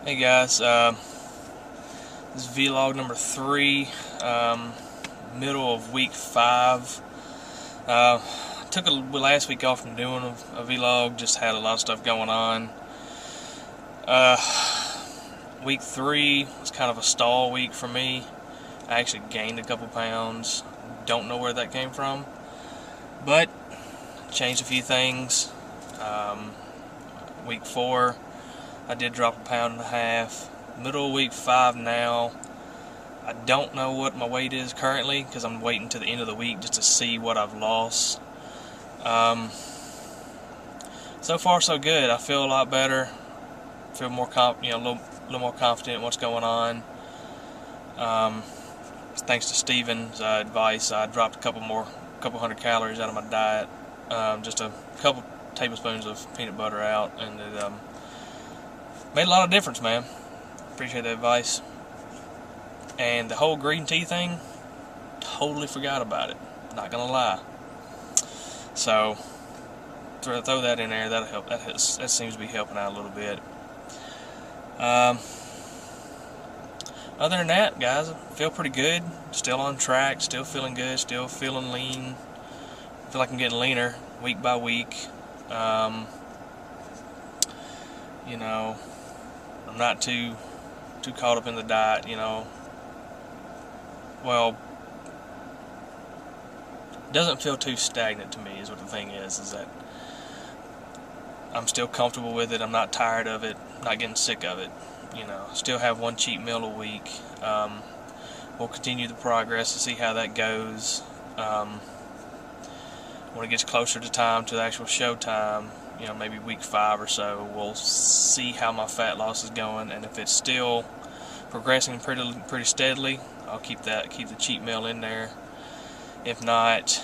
Hey guys, this is vlog number 3, middle of week 5. Took last week off from doing a vlog, just had a lot of stuff going on. Week 3 was kind of a stall week for me. I actually gained a couple pounds. Don't know where that came from, but changed a few things. Week 4, I did drop 1.5 pounds. Middle of week 5 now. I don't know what my weight is currently because I'm waiting to the end of the week just to see what I've lost. So far so good. I feel a lot better. Feel more a little more confident in what's going on. Thanks to Steven's advice, I dropped a couple hundred calories out of my diet. Just a couple tablespoons of peanut butter out, and it made a lot of difference, man. Appreciate the advice. And the whole green tea thing, totally forgot about it. Not gonna lie. So throw that in there. That'll help. That seems to be helping out a little bit. Other than that, guys, I feel pretty good. Still on track. Still feeling good. Still feeling lean. Feel like I'm getting leaner week by week. You know, I'm not too caught up in the diet. You know, well, it doesn't feel too stagnant to me. Is what the thing is that I'm still comfortable with it. I'm not tired of it. Not getting sick of it. You know, still have one cheat meal a week. We'll continue the progress to see how that goes. When it gets closer to the actual show time, you know, maybe week 5 or so, we'll see how my fat loss is going, and if it's still progressing pretty steadily, I'll keep the cheat meal in there. If not,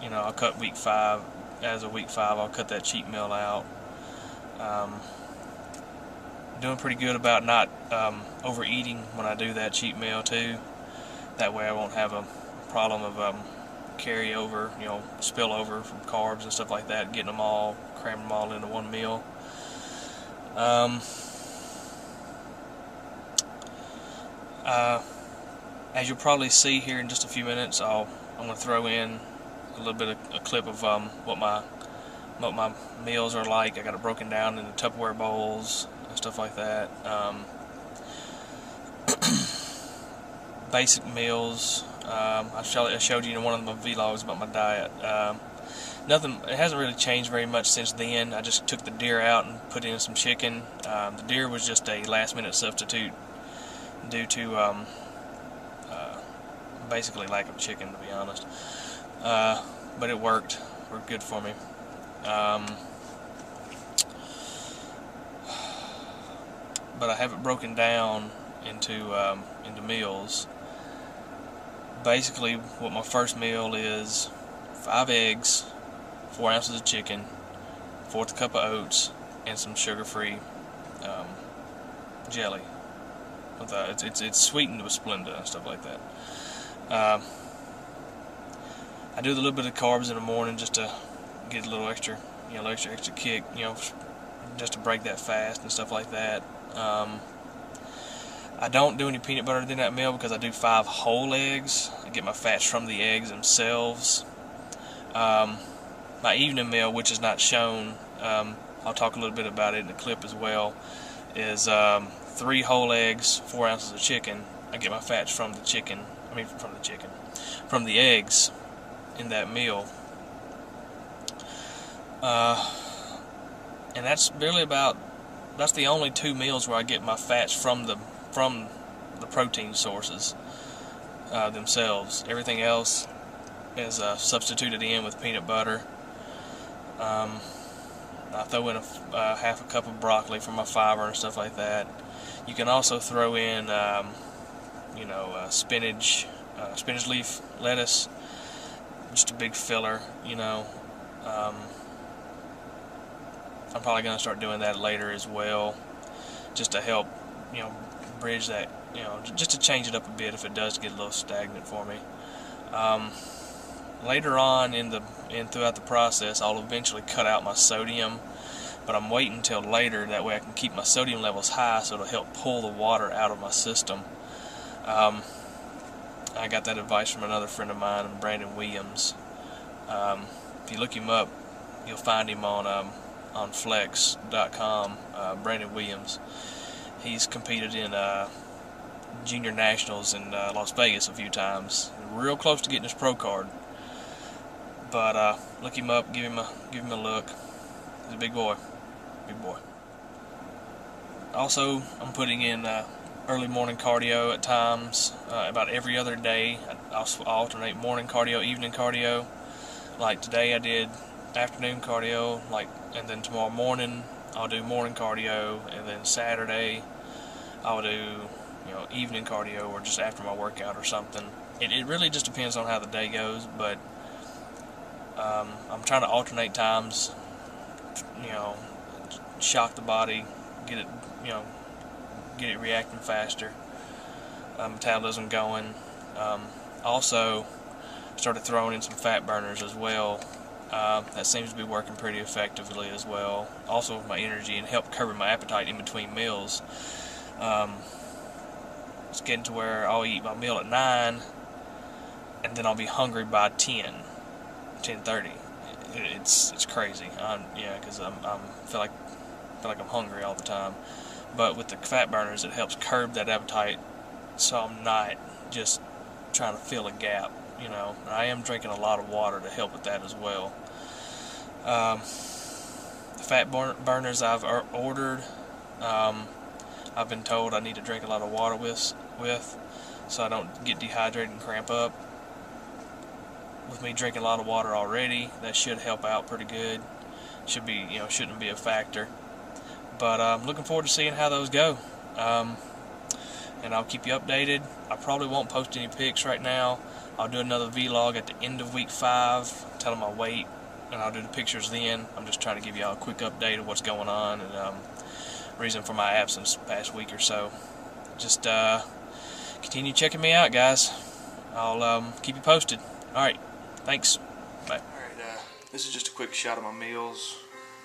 you know, I'll cut week 5. As of week 5, I'll cut that cheat meal out. Doing pretty good about not overeating when I do that cheat meal too. That way I won't have a problem of carryover, you know, spillover from carbs and stuff like that, cramming them all into one meal. As you'll probably see here in just a few minutes, I'm going to throw in a little bit of a clip of what my meals are like. I got it broken down into Tupperware bowls and stuff like that. Basic meals. I showed you in one of my vlogs about my diet. Nothing. It hasn't really changed very much since then. I just took the deer out and put in some chicken. The deer was just a last-minute substitute due to basically lack of chicken, to be honest. But it worked good for me. But I have it broken down into meals. Basically, what my first meal is: 5 eggs, 4 ounces of chicken, 1/4 cup of oats, and some sugar-free jelly. It's sweetened with Splenda and stuff like that. I do a little bit of carbs in the morning just to get a little extra, extra kick, just to break that fast and stuff like that. I don't do any peanut butter in that meal because I do 5 whole eggs. I get my fats from the eggs themselves. My evening meal, which is not shown, I'll talk a little bit about it in the clip as well, is 3 whole eggs, 4 ounces of chicken. I get my fats from the eggs in that meal. And that's really that's the only 2 meals where I get my fats from the protein sources themselves. Everything else is substituted in with peanut butter. I throw in a 1/2 cup of broccoli for my fiber and stuff like that. You can also throw in spinach leaf lettuce, just a big filler. I'm probably going to start doing that later as well, just to help, bridge that, just to change it up a bit if it does get a little stagnant for me. Later on throughout the process, I'll eventually cut out my sodium but I'm waiting until later, that way I can keep my sodium levels high so it'll help pull the water out of my system. I got that advice from another friend of mine, Brandon Williams. If you look him up, you'll find him on flex.com, Brandon Williams. He's competed in junior nationals in Las Vegas a few times. Real close to getting his pro card. But look him up, give him a look. He's a big boy. Big boy. Also, I'm putting in early morning cardio at times, about every other day. I'll alternate morning cardio, evening cardio. Like today I did afternoon cardio, and then tomorrow morning I'll do morning cardio, and then Saturday I'll do evening cardio, or just after my workout or something. It really just depends on how the day goes, but I'm trying to alternate times, shock the body, get it reacting faster, metabolism going. Also started throwing in some fat burners as well. That seems to be working pretty effectively as well. Also with my energy, and help curbing my appetite in between meals. It's getting to where I'll eat my meal at 9, and then I'll be hungry by 10:30. It's crazy. Because I feel like I'm hungry all the time. But with the fat burners, it helps curb that appetite, so I'm not just trying to fill a gap. I am drinking a lot of water to help with that as well. The fat burners I've ordered, I've been told I need to drink a lot of water with, so I don't get dehydrated and cramp up. With me drinking a lot of water already, that should help out pretty good. Shouldn't be a factor. But I'm looking forward to seeing how those go. And I'll keep you updated. I probably won't post any pics right now. I'll do another vlog at the end of week 5, telling my weight, and I'll do the pictures then. I'm just trying to give y'all a quick update of what's going on, and reason for my absence the past week or so. Just continue checking me out, guys. I'll keep you posted. Alright, thanks. Bye. Alright, this is just a quick shot of my meals.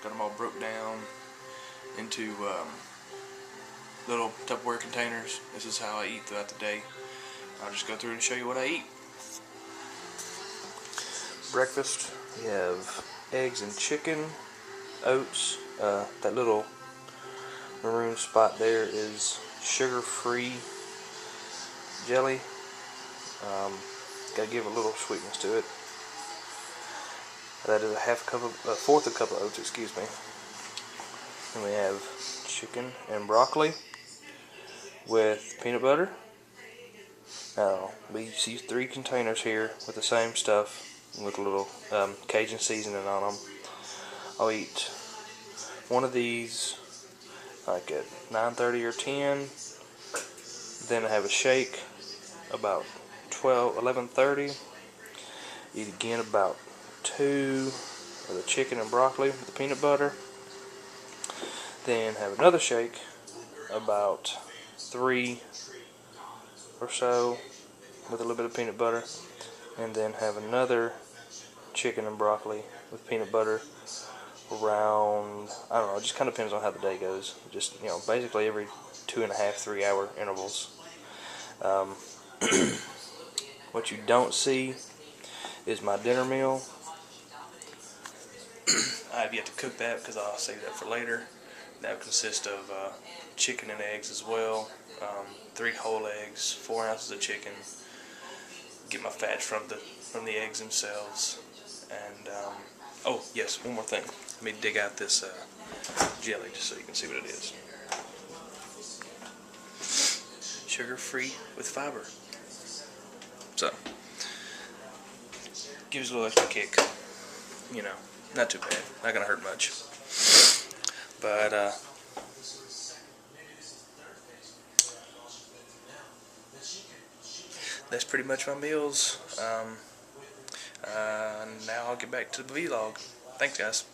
Got them all broke down into little Tupperware containers. This is how I eat throughout the day. I'll just go through and show you what I eat. Breakfast, we have eggs and chicken, oats. That little maroon spot there is sugar-free jelly. Gotta give a little sweetness to it. That is a fourth of a cup of oats, excuse me. And we have chicken and broccoli with peanut butter. Now, we see 3 containers here with the same stuff, with a little Cajun seasoning on them. I'll eat one of these like at 9:30 or 10. Then I have a shake about 11:30. Eat again about 2 of the chicken and broccoli with the peanut butter. Then have another shake about 3 or so with a little bit of peanut butter, and then have another chicken and broccoli with peanut butter around, I don't know, it just kind of depends on how the day goes. Just, basically every 2.5-3 hour intervals. What you don't see is my dinner meal. I have yet to cook that because I'll save that for later. That would consist of chicken and eggs as well, 3 whole eggs, 4 ounces of chicken. Get my fats from the eggs themselves, and oh yes, one more thing. Let me dig out this jelly just so you can see what it is. Sugar-free with fiber, so gives a little extra kick. Not too bad, not gonna hurt much. But that's pretty much my meals. Now I'll get back to the vlog. Thanks, guys.